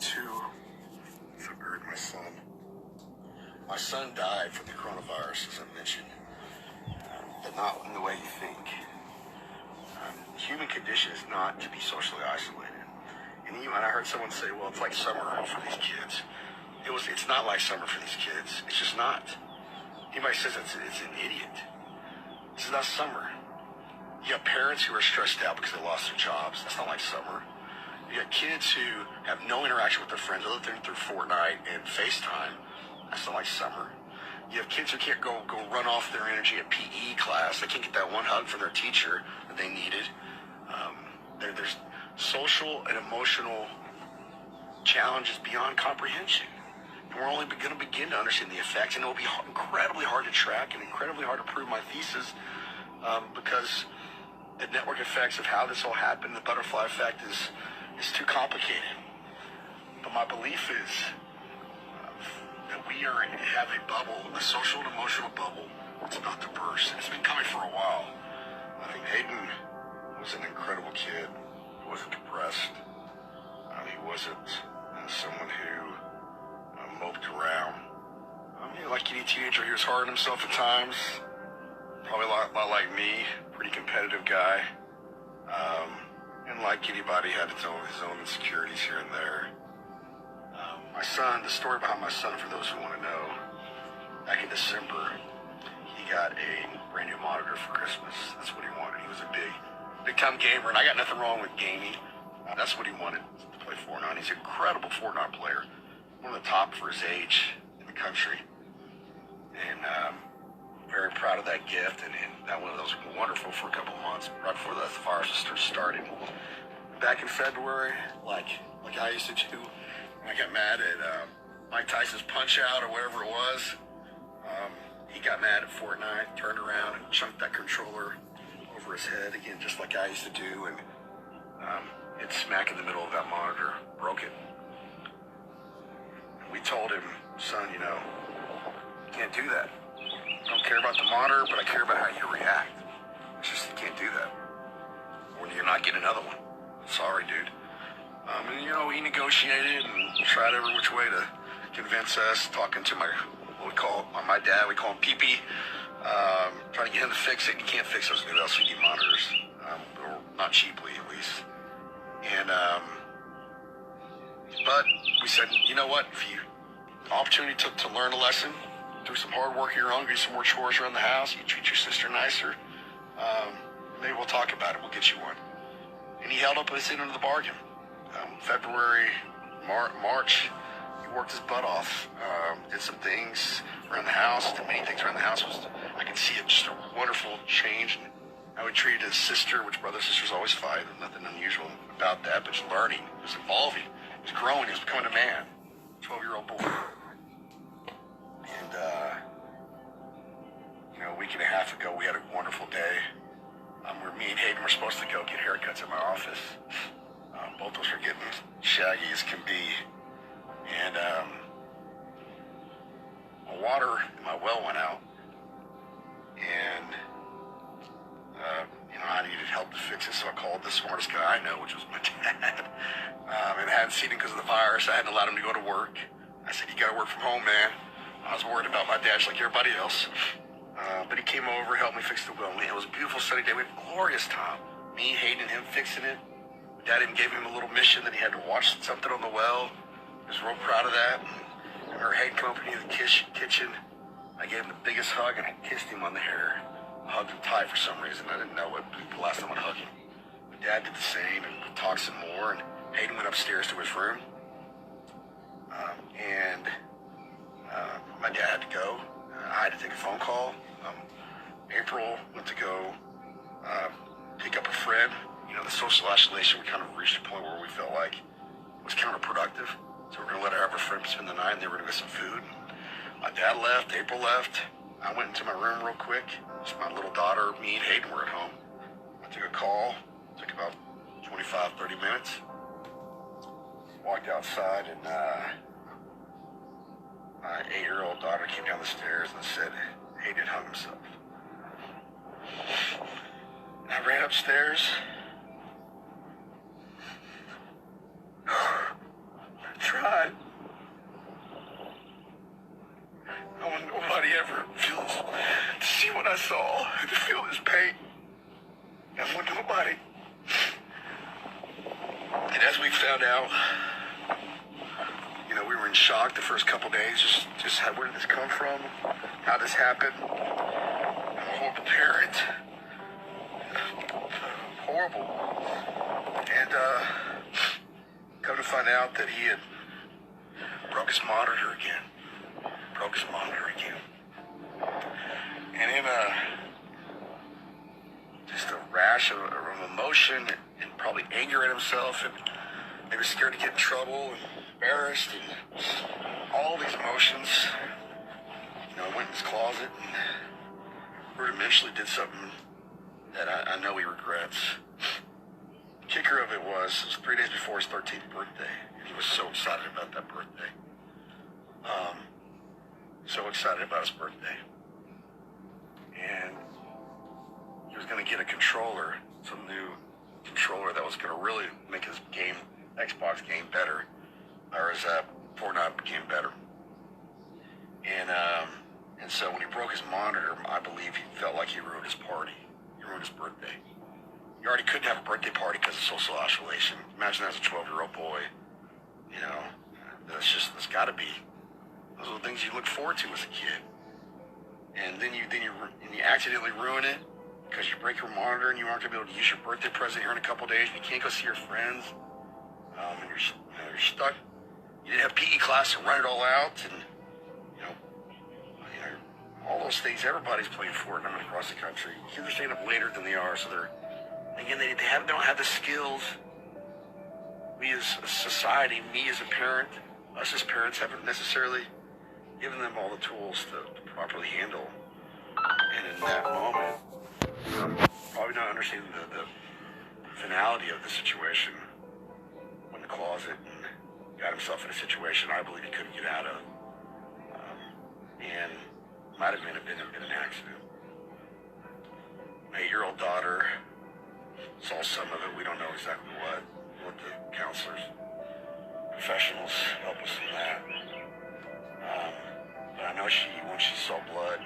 to bury my son. My son died from the coronavirus, as I mentioned, but not in the way you think. The human condition is not to be socially isolated. And even I heard someone say, well, it's like summer for these kids. It's not like summer for these kids. It's just not. Anybody says it's an idiot. This is not summer. You have parents who are stressed out because they lost their jobs. That's not like summer. You got kids who have no interaction with their friends other than through Fortnite and FaceTime. That's not like summer. You have kids who can't go run off their energy at PE class. They can't get that one hug from their teacher that they needed. There's social and emotional challenges beyond comprehension. And we're only going to begin to understand the effects, and it will be incredibly hard to track and incredibly hard to prove my thesis because the network effects of how this all happened, the butterfly effect, is too complicated. But my belief is that we have a bubble, a social and emotional bubble. It's about to burst, and it's been coming for a while. I think Hayden was an incredible kid. He wasn't depressed. He wasn't someone who moped around. Like any teenager, he was hard on himself at times. Probably a lot like me, pretty competitive guy. And like anybody, had his own insecurities here and there. My son, the story behind my son, for those who want to know, back in December, he got a brand new monitor for Christmas. That's what he wanted. He was a big time gamer, and I got nothing wrong with gaming. That's what he wanted, to play Fortnite. He's an incredible Fortnite player, one of the top for his age in the country. And very proud of that gift, and that one of those wonderful for a couple of months, right before the virus started. Back in February, like I used to do, I got mad at Mike Tyson's Punch-Out or whatever it was. He got mad at Fortnite, turned around and chunked that controller over his head again, just like I used to do, and hit smack in the middle of that monitor, broke it. And we told him, son, you can't do that. I don't care about the monitor, but I care about how you react. It's just, you can't do that. Or you're not getting another one. Sorry, dude. And we negotiated and tried every which way to convince us, talking to my dad, we call him Pee-Pee, trying to get him to fix it. You can't fix those new LCD monitors, or not cheaply at least. And, but we said, you know what, if you, opportunity to learn a lesson, do some hard work of your own, do some more chores around the house, you treat your sister nicer, maybe we'll talk about it, we'll get you one. And he held up his end of the bargain. February, March, he worked his butt off, did some things around the house, did many things around the house. I could see just a wonderful change in how he treated his sister, which brothers and sisters always fight. There's nothing unusual about that, but just learning, he was evolving, he was growing, he was becoming a man, 12-year-old boy. And, a week and a half ago, we had a wonderful day. Where me and Hayden were supposed to go get haircuts at my office. Both of us were getting shaggy as can be. And my water in my well went out. And, I needed help to fix it, so I called the smartest guy I know, which was my dad. And I hadn't seen him because of the virus. I hadn't allowed him to go to work. I said, you gotta work from home, man. I was worried about my dad just like everybody else. But he came over, helped me fix the well. It was a beautiful sunny day. We had a glorious time. Me, Hayden, and him fixing it. Dad even gave him a little mission that he had to wash something on the well. I was real proud of that. And our Hayden come up into the kitchen. I gave him the biggest hug and I kissed him on the hair. I hugged him tight for some reason. I didn't know it the last time I'd hug him. But Dad did the same, and we talked some more. And Hayden went upstairs to his room. My dad had to go. I had to take a phone call. April went to go pick up a friend. The social isolation, we kind of reached a point where we felt like it was counterproductive. So we're going to let her have her friend spend the night, and then we're going to get some food. My dad left, April left. I went into my room real quick. Just my little daughter, me, and Hayden were at home. I took a call. It took about 25, 30 minutes. Walked outside, and my 8-year-old daughter came down the stairs and said, Hayden hung himself. And I ran upstairs. as we found out, we were in shock the first couple days. Just where did this come from? How did this happen? I'm a horrible parent. Horrible. And come to find out that he had broke his monitor again. And in just a rash of emotion and probably anger at himself, and maybe scared to get in trouble and embarrassed and all these emotions. I went in his closet and rudimentally did something that I know he regrets. The kicker of it was 3 days before his 13th birthday, and he was so excited about that birthday. So excited about his birthday. And he was going to get a controller, some new controller that was going to really make his Xbox game better, or his Fortnite game better. And so when he broke his monitor, I believe he felt like he ruined his party. He ruined his birthday. You already couldn't have a birthday party because of social isolation. Imagine that as a 12-year-old boy. That's got to be. Those are the things you look forward to as a kid. And then you accidentally ruin it because you break your monitor and you aren't going to be able to use your birthday present here in a couple of days. And you can't go see your friends. And you're stuck. You didn't have PE class to run it all out, and all those things. Everybody's playing Fortnite across the country. Kids are staying up later than they are, so they don't have the skills. We as a society, me as a parent, us as parents haven't necessarily given them all the tools to properly handle. And in that moment, probably not understanding the finality of the situation, went in the closet and got himself in a situation I believe he couldn't get out of. And might have been an accident. My 8-year-old daughter saw some of it. We don't know exactly what. Let the counselors, professionals help us in that. But I know when she saw blood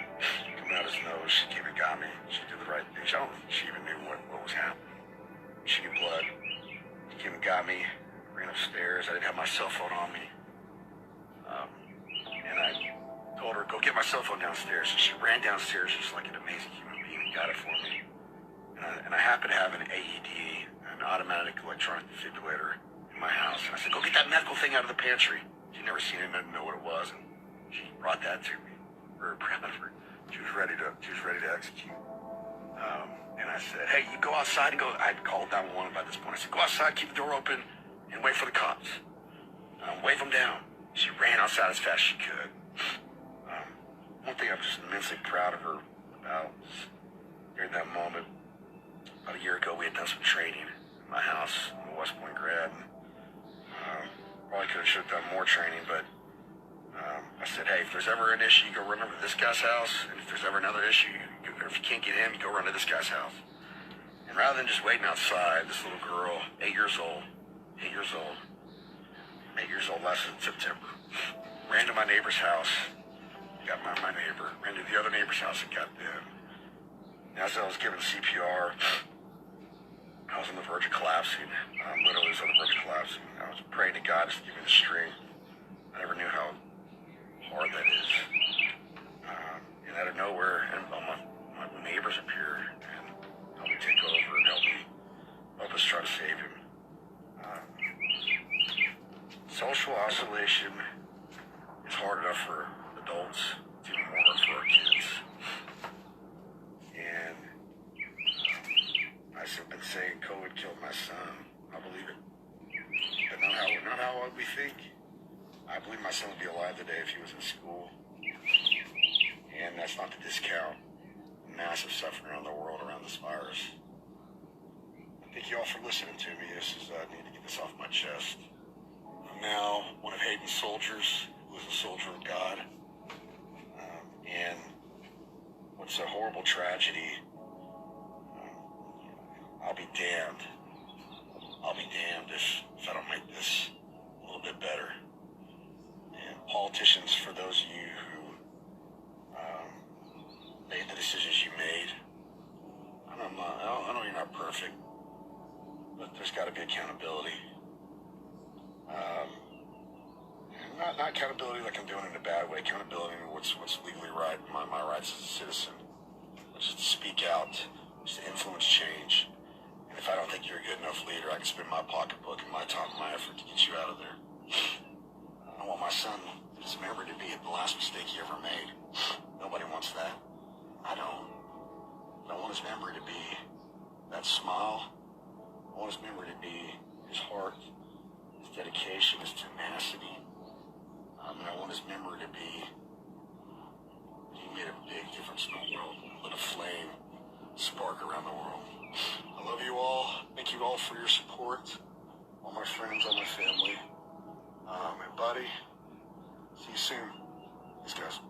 coming out his nose, she came and got me. She did the right thing. I don't think she even knew what was happening. She knew blood. She came and got me, ran upstairs. I didn't have my cell phone on me. And I told her, go get my cell phone downstairs. And she ran downstairs just like an amazing human being and got it for me. And I happen to have an AED, an automatic electronic defibrillator, in my house. And I said, go get that medical thing out of the pantry. She'd never seen it, didn't know what it was. And she brought that to me. Very proud of her. She was ready to execute. And I said, hey, you go outside and go. I'd called 911 by this point. I said, go outside, keep the door open, and wait for the cops. Wave them down. She ran outside as fast as she could. One thing I'm just immensely proud of her about during that moment, about a year ago, we had done some training in my house. I'm a West Point grad. And, probably should have done more training, but I said, hey, if there's ever an issue, you go run over to this guy's house. And if there's ever another issue, if you can't get him, you go run to this guy's house. And rather than just waiting outside, this little girl, 8 years old last September, ran to my neighbor's house, got my neighbor, ran to the other neighbor's house and got them. And as I was giving CPR, I was on the verge of collapsing. Literally was on the verge of collapsing. I was praying to God to give me the strength. I never knew how hard that is. And out of nowhere, and my neighbors appeared and helped me take over and help us try to save him. Social isolation is hard enough for adults. It's even more hard for our kids. And I've been saying COVID killed my son. I believe it. But not how we think. I believe my son would be alive today if he was in school. And that's not to discount massive suffering around the world around this virus. Thank you all for listening to me. I need to get this off my chest. I'm now one of Hayden's soldiers, who is a soldier of God. And what's a horrible tragedy, I'll be damned. I'll be damned if I don't make this a little bit better. And politicians, for those of you who made the decisions you made, I know you're not perfect, but there's got to be accountability. not accountability like I'm doing it in a bad way. Accountability in what's legally right, my rights as a citizen, which is to speak out, just to influence change. And if I don't think you're a good enough leader, I can spend my pocketbook and my time and my effort to get you out of there. I want my son, his memory to be the last mistake he ever made. Nobody wants that. I don't. I want his memory to be that smile. I want his memory to be his heart, his dedication, his tenacity. And I want his memory to be, he made a big difference in the world. Lit a flame, spark around the world. I love you all. Thank you all for your support. All my friends, all my family. And buddy, see you soon. Thanks, guys.